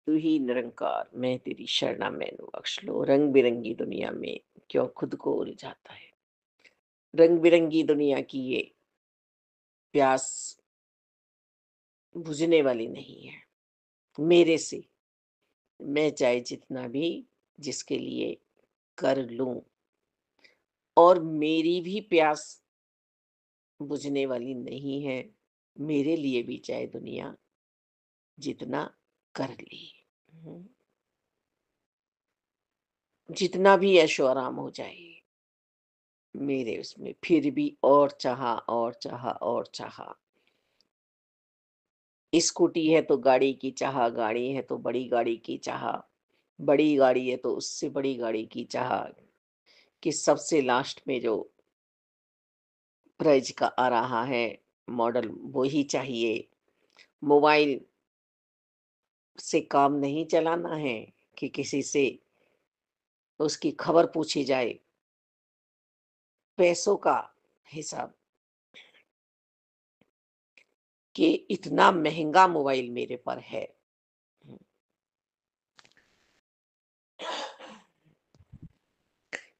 तू ही निरंकार, मैं तेरी शरणा मैनू बख्श लो। रंग बिरंगी दुनिया में क्यों खुद को उलझाता है। रंग बिरंगी दुनिया की ये प्यास बुझने वाली नहीं है मेरे से। मैं चाहे जितना भी जिसके लिए कर लूं, और मेरी भी प्यास बुझने वाली नहीं है मेरे लिए भी, चाहे दुनिया जितना कर ले। हम्म, जितना भी ऐशो आराम हो जाए मेरे उसमें, फिर भी और चाहा और चाहा और चाहा। स्कूटी है तो गाड़ी की चाह, गाड़ी है तो बड़ी गाड़ी की चाह, बड़ी गाड़ी है तो उससे बड़ी गाड़ी की चाह, कि सबसे लास्ट में जो प्राइस का आ रहा है मॉडल वो ही चाहिए। मोबाइल से काम नहीं चलाना है कि किसी से उसकी खबर पूछी जाए। पैसों का हिसाब, कि इतना महंगा मोबाइल मेरे पर है।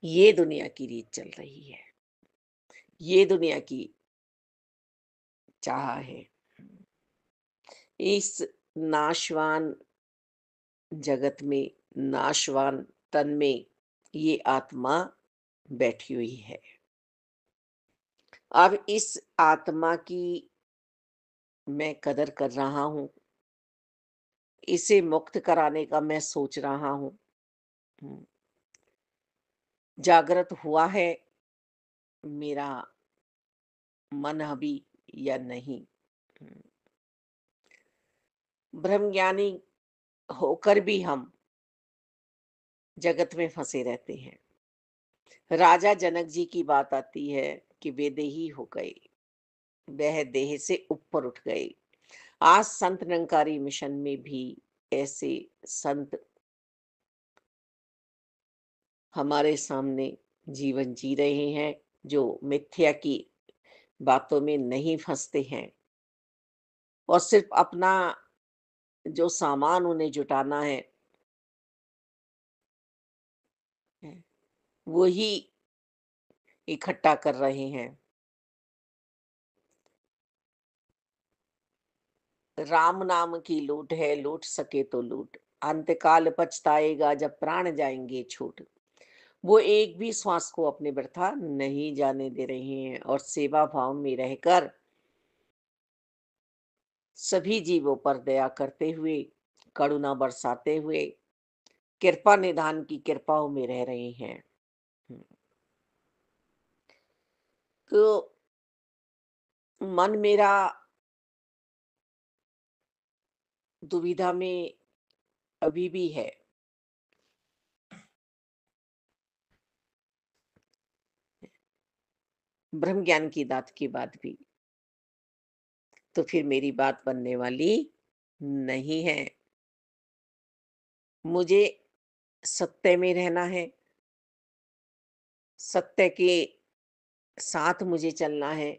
ये दुनिया की रीत चल रही है, ये दुनिया की चाह है। इस नाशवान जगत में, नाशवान तन में ये आत्मा बैठी हुई है। अब इस आत्मा की मैं कदर कर रहा हूँ, इसे मुक्त कराने का मैं सोच रहा हूँ। हम्म, जागृत हुआ है मेरा मन अभी या नहीं। हम्म, ब्रह्मज्ञानी होकर भी हम जगत में फंसे रहते हैं। राजा जनक जी की बात आती है कि वे देही हो गए, वह देह से ऊपर उठ गए। आज संत निरंकारी मिशन में भी ऐसे संत हमारे सामने जीवन जी रहे हैं, जो मिथ्या की बातों में नहीं फंसते हैं, और सिर्फ अपना जो सामान उन्हें जुटाना है वो ही इकट्ठा कर रहे हैं। राम नाम की लूट है, लूट सके तो लूट, अंतकाल पछताएगा जब प्राण जाएंगे छूट। वो एक भी श्वास को अपने व्यर्था नहीं जाने दे रहे हैं, और सेवा भाव में रहकर सभी जीवों पर दया करते हुए, करुणा बरसाते हुए, कृपा निधान की कृपाओं में रह रहे हैं। तो मन मेरा दुविधा में अभी भी है। ब्रह्म ज्ञान की दात के बाद भी तो फिर मेरी बात बनने वाली नहीं है। मुझे सत्य में रहना है, सत्य के साथ मुझे चलना है।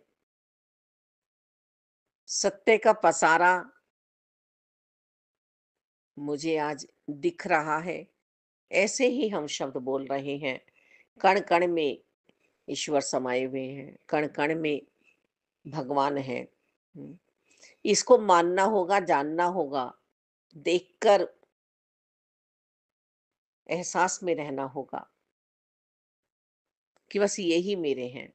सत्य का पसारा मुझे आज दिख रहा है। ऐसे ही हम शब्द बोल रहे हैं। कण कण में ईश्वर समाये हुए हैं, कण कण में भगवान है। इसको मानना होगा, जानना होगा, देखकर एहसास में रहना होगा कि बस यही मेरे हैं,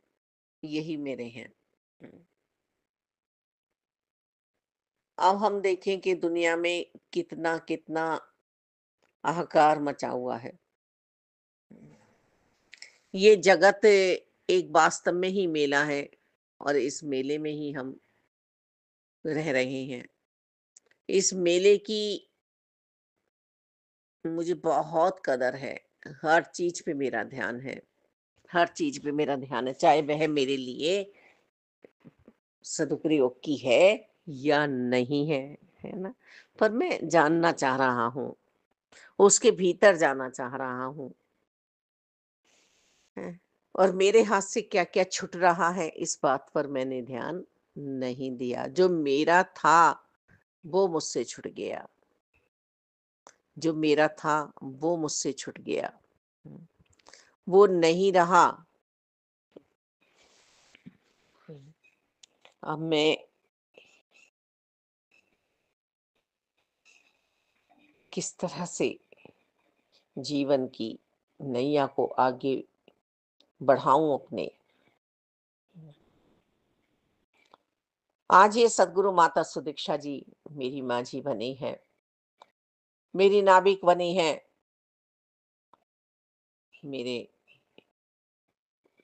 यही मेरे हैं। हम्म, अब हम देखें कि दुनिया में कितना कितना हाहाकार मचा हुआ है। ये जगत एक वास्तव में ही मेला है, और इस मेले में ही हम रह रहे हैं। इस मेले की मुझे बहुत कदर है। हर चीज पे मेरा ध्यान है, हर चीज पे मेरा ध्यान है, चाहे वह मेरे लिए सदुपयोग की है या नहीं है, है ना? पर मैं जानना चाह रहा हूँ, उसके भीतर जाना चाह रहा हूँ। हैं? और मेरे हाथ से क्या-क्या छूट रहा है इस बात पर मैंने ध्यान नहीं दिया। जो मेरा था वो मुझसे छूट गया। जो मेरा था वो मुझसे छूट गया। हम्म, वो नहीं रहा। अब मैं किस तरह से जीवन की नैया को आगे बढ़ाऊं अपने। आज ये सदगुरु माता सुदीक्षा जी मेरी माँ जी बनी है, मेरी नाविक बनी है। मेरे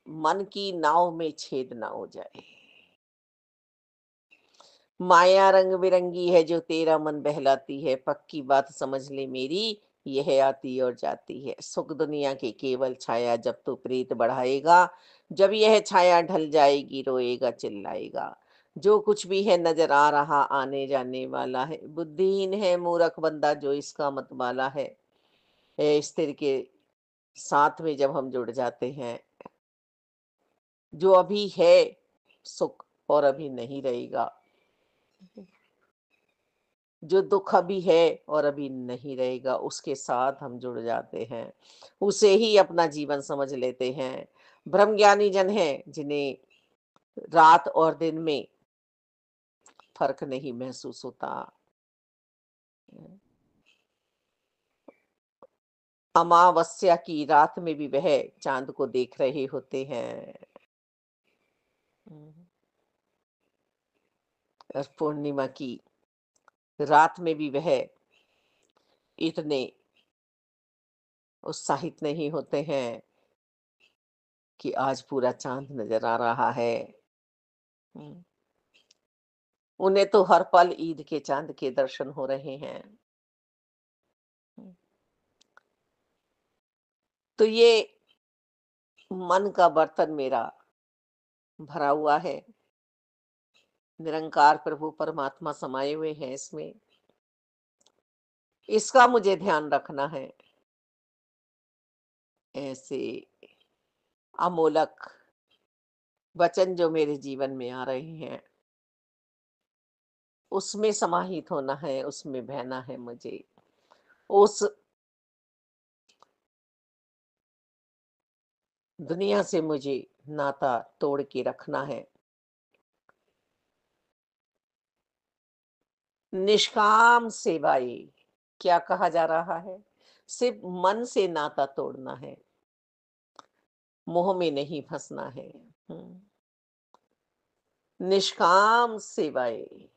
मन की नाव में छेद ना हो जाए। माया रंग बिरंगी है जो तेरा मन बहलाती है, पक्की बात समझ ले मेरी, यह आती और जाती है। सुख दुनिया की केवल छाया, जब तू प्रीत बढ़ाएगा, जब यह छाया ढल जाएगी रोएगा चिल्लाएगा। जो कुछ भी है नजर आ रहा आने जाने वाला है, बुद्धिहीन है मूर्ख बंदा जो इसका मतवाला है। स्थिर के साथ में जब हम जुड़ जाते हैं, जो अभी है सुख और अभी नहीं रहेगा, जो दुख अभी है और अभी नहीं रहेगा, उसके साथ हम जुड़ जाते हैं, उसे ही अपना जीवन समझ लेते हैं। ब्रह्म ज्ञानी जन है जिन्हें रात और दिन में फर्क नहीं महसूस होता। अमावस्या की रात में भी वह चांद को देख रहे होते हैं, और पूर्णिमा की रात में भी वह इतने उत्साहित नहीं होते हैं कि आज पूरा चांद नजर आ रहा है। हम्म, उन्हें तो हर पल ईद के चांद के दर्शन हो रहे हैं। हम्म, तो ये मन का बर्तन मेरा भरा हुआ है, निरंकार प्रभु परमात्मा समाये हुए हैं इसमें। इसका मुझे ध्यान रखना है। ऐसे अमोलक वचन जो मेरे जीवन में आ रहे हैं, उसमें समाहित होना है, उसमें बहना है मुझे। उस दुनिया से मुझे नाता तोड़ के रखना है। निष्काम सेवाएं क्या कहा जा रहा है? सिर्फ मन से नाता तोड़ना है, मोह में नहीं फंसना है। हम्म, निष्काम सेवाएं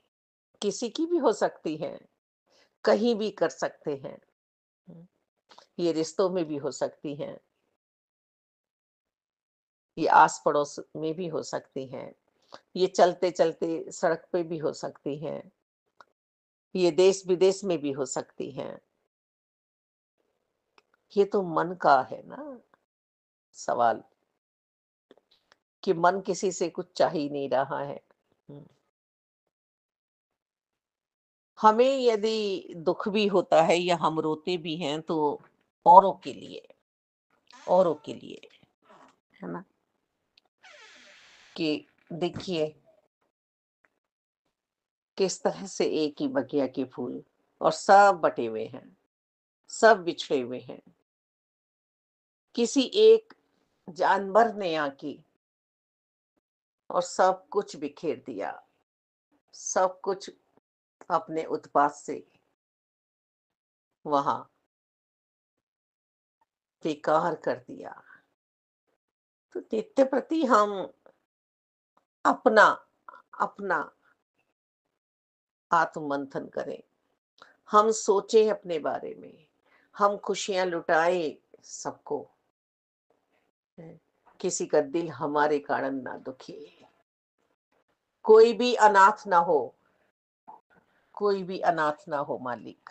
किसी की भी हो सकती हैं, कहीं भी कर सकते हैं। हम्म, ये रिश्तों में भी हो सकती हैं, ये आस पड़ोस में भी हो सकती हैं, ये चलते चलते सड़क पे भी हो सकती हैं, ये देश विदेश में भी हो सकती हैं। ये तो मन का है ना सवाल, कि मन किसी से कुछ चाह ही नहीं रहा है। हम्म, हमें यदि दुख भी होता है या हम रोते भी हैं तो औरों के लिए, औरों के लिए, है ना? कि देखिए किस तरह से एक ही बगिया के फूल और सब बटे हुए हैं, सब बिछड़े हुए हैं। किसी एक जानवर ने आके और सब कुछ बिखेर दिया, सब कुछ अपने उत्पात से वहां बेकार कर दिया। तो नित्य प्रति हम अपना अपना आत्ममंथन करें, हम सोचें अपने बारे में, हम खुशियां लुटाए सबको, हैं। किसी का दिल हमारे कारण ना दुखे, कोई भी अनाथ ना हो, कोई भी अनाथ ना हो मालिक।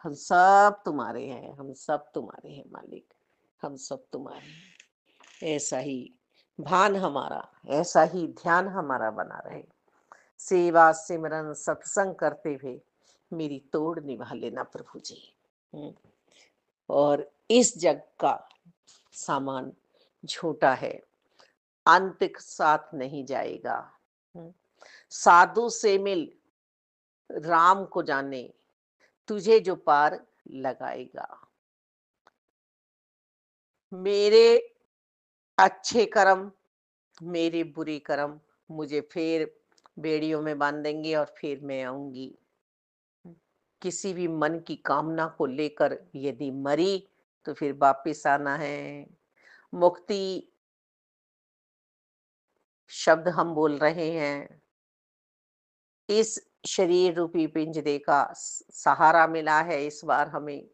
हम सब तुम्हारे हैं, हम सब तुम्हारे हैं मालिक, हम सब तुम्हारे हैं। ऐसा ही भान हमारा, ऐसा ही ध्यान हमारा बना रहे। सेवा सिमरन सत्संग करते हुए मेरी तोड़ निभा लेना प्रभु जी। हम्म, और इस जग का सामान झूठा है, अंतिक साथ नहीं जाएगा। हम्म, साधु से मिल राम को जाने, तुझे जो पार लगाएगा। मेरे अच्छे कर्म, मेरे बुरे कर्म मुझे फिर बेड़ियों में बांध देंगे और फिर मैं आऊंगी। किसी भी मन की कामना को लेकर यदि मरी तो फिर वापिस आना है। मुक्ति शब्द हम बोल रहे हैं, इस शरीर रूपी पिंजरे का सहारा मिला है इस बार हमें।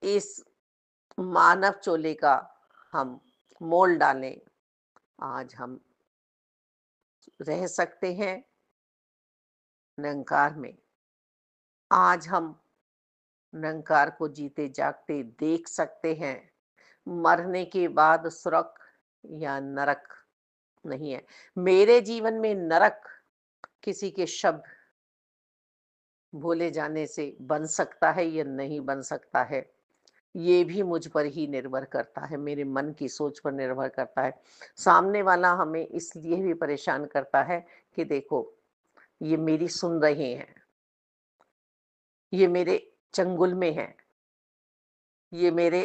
इस मानव चोले का हम मोल डालें। आज हम रह सकते हैं निरंकार में। आज हम निरंकार को जीते जागते देख सकते हैं। मरने के बाद स्वर्ग या नरक नहीं है। मेरे जीवन में नरक किसी के शब्द भूले जाने से बन सकता है या नहीं बन सकता है, ये भी मुझ पर ही निर्भर करता है, मेरे मन की सोच पर निर्भर करता है। सामने वाला हमें इसलिए भी परेशान करता है कि देखो, ये मेरी सुन रहे हैं, ये मेरे चंगुल में हैं, ये मेरे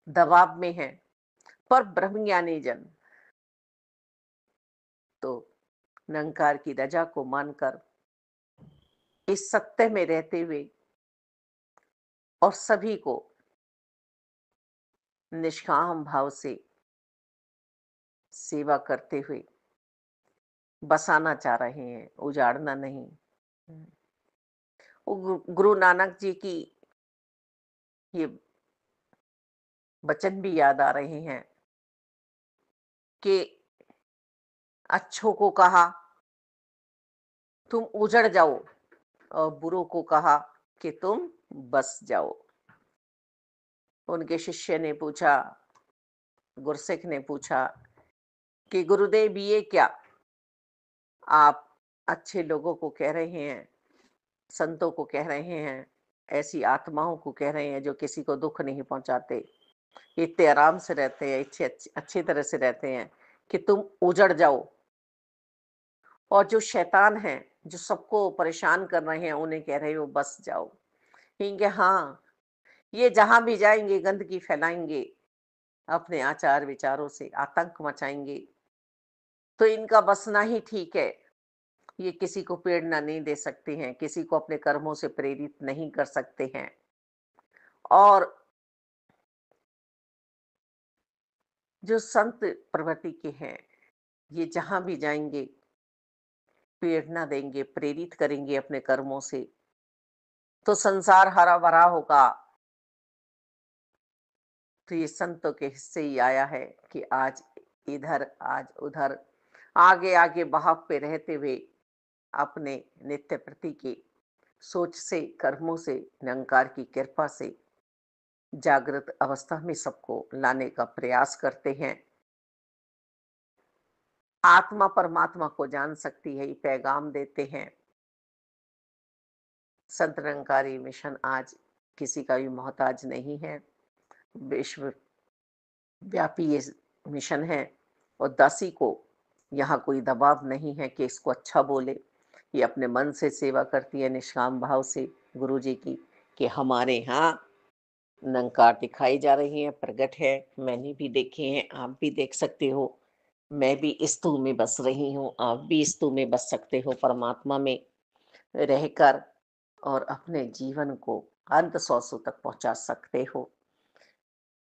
दबाव में हैं। पर ब्रह्मज्ञानी जन तो निरंकार की रजा को मानकर इस सत्य में रहते हुए और सभी को निष्काम भाव से सेवा करते हुए बसाना चाह रहे हैं, उजाड़ना नहीं। वो गुरु नानक जी की ये वचन भी याद आ रहे हैं कि अच्छों को कहा तुम उजड़ जाओ और बुरों को कहा कि तुम बस जाओ। उनके शिष्य ने पूछा, गुरसिख ने पूछा कि गुरुदेव ये क्या आप अच्छे लोगों को कह रहे हैं, संतों को कह रहे हैं, ऐसी आत्माओं को कह रहे हैं जो किसी को दुख नहीं पहुंचाते, इतने आराम से रहते हैं, इतने अच्छी तरह से रहते हैं कि तुम उजड़ जाओ। और जो शैतान हैं, जो सबको परेशान कर रहे हैं, उन्हें कह रहे हो बस जाओ। कहेंगे हाँ, ये जहां भी जाएंगे गंदगी फैलाएंगे, अपने आचार विचारों से आतंक मचाएंगे, तो इनका बसना ही ठीक है। ये किसी को प्रेरणा नहीं दे सकते हैं, किसी को अपने कर्मों से प्रेरित नहीं कर सकते हैं। और जो संत प्रवृत्ति के हैं, ये जहां भी जाएंगे प्रेरणा देंगे, प्रेरित करेंगे अपने कर्मों से, तो संसार हरा भरा होगा। तो ये संतों के हिस्से ही आया है कि आज इधर आज उधर, आगे आगे बहाव पे रहते हुए अपने नित्य प्रति की सोच से, कर्मों से, निरंकार की कृपा से जागृत अवस्था में सबको लाने का प्रयास करते हैं। आत्मा परमात्मा को जान सकती है, ये पैगाम देते हैं। संत निरंकारी मिशन आज किसी का भी मोहताज नहीं है, विश्व व्यापी ये मिशन है। और दासी को यहाँ कोई दबाव नहीं है कि इसको अच्छा बोले, ये अपने मन से सेवा करती है निष्काम भाव से गुरु जी की, कि हमारे यहाँ निरंकार दिखाई जा रही है, प्रकट है, मैंने भी देखे हैं, आप भी देख सकते हो। मैं भी इस तू में बस रही हूँ, आप भी इस तू में बस सकते हो, परमात्मा में रहकर, और अपने जीवन को अंत सौ तक पहुंचा सकते हो।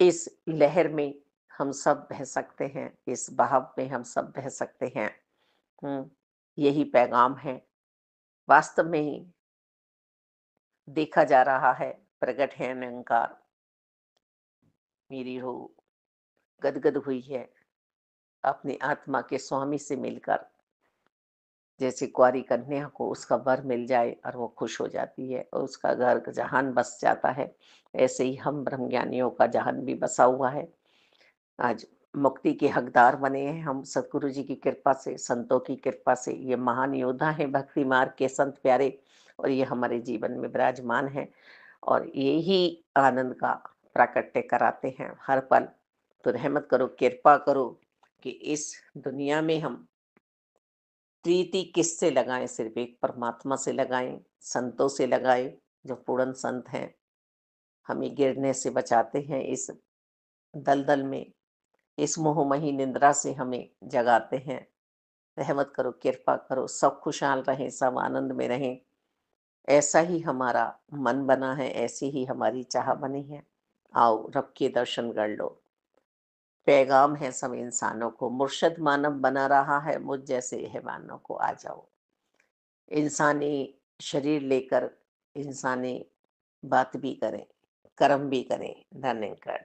इस लहर में हम सब बह सकते हैं, इस बहाव में हम सब बह सकते हैं। यही पैगाम है। वास्तव में ही देखा जा रहा है, प्रकट है निरंकार। मेरी रूह गदगद हुई है अपनी आत्मा के स्वामी से मिलकर। जैसे कुंवारी कन्या को उसका वर मिल जाए और वो खुश हो जाती है और उसका घर जहान बस जाता है, ऐसे ही हम ब्रह्मज्ञानियों का जहान भी बसा हुआ है। आज मुक्ति के हकदार बने हैं हम सतगुरु जी की कृपा से, संतों की कृपा से। ये महान योद्धा हैं भक्ति मार्ग के संत प्यारे, और ये हमारे जीवन में विराजमान है और ये ही आनंद का प्राकट्य कराते हैं हर पल। तो रहमत करो, कृपा करो कि इस दुनिया में हम प्रीति किससे लगाएँ? सिर्फ़ एक परमात्मा से लगाएँ, संतों से लगाएँ, जो पूर्ण संत हैं, हमें गिरने से बचाते हैं इस दलदल में, इस मोहमयी निंद्रा से हमें जगाते हैं। रहमत करो, कृपा करो, सब खुशहाल रहें, सब आनंद में रहें। ऐसा ही हमारा मन बना है, ऐसी ही हमारी चाह बनी है। आओ रब के दर्शन कर लो। पैगाम है सब इंसानों को, मुर्शिद मानव बना रहा है, मुझ जैसे हैवानों को आ जाओ। इंसानी शरीर लेकर इंसानी बात भी करें, कर्म भी करें। धन्यवाद।